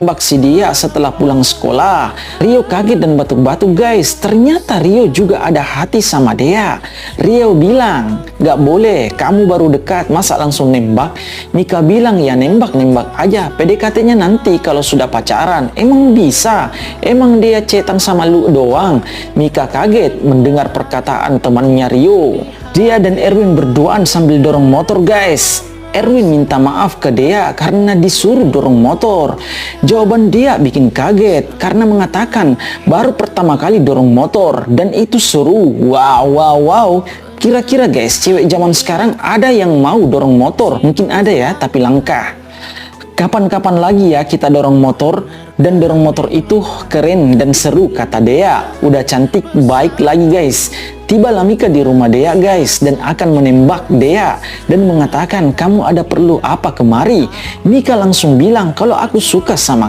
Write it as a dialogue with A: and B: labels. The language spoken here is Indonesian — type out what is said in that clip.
A: Tembak si dia setelah pulang sekolah. Rio kaget dan batuk-batuk guys. Ternyata Rio juga ada hati sama Dea. Rio bilang, gak boleh, kamu baru dekat, masa langsung nembak? Mika bilang, ya nembak-nembak aja, PDKT-nya nanti kalau sudah pacaran. Emang bisa? Emang dia cetan sama lu doang? Mika kaget mendengar perkataan temannya Rio. Dia dan Erwin berduaan sambil dorong motor guys. Erwin minta maaf ke Dea karena disuruh dorong motor. Jawaban Dea bikin kaget karena mengatakan baru pertama kali dorong motor dan itu seru. Wow. Kira-kira guys, cewek zaman sekarang ada yang mau dorong motor? Mungkin ada ya, tapi langka. Kapan-kapan lagi ya kita dorong motor, dan dorong motor itu keren dan seru kata Dea. Udah cantik, baik lagi guys. Tibalah Mika di rumah Dea guys dan akan menembak Dea dan mengatakan, kamu ada perlu apa kemari? Mika langsung bilang kalau aku suka sama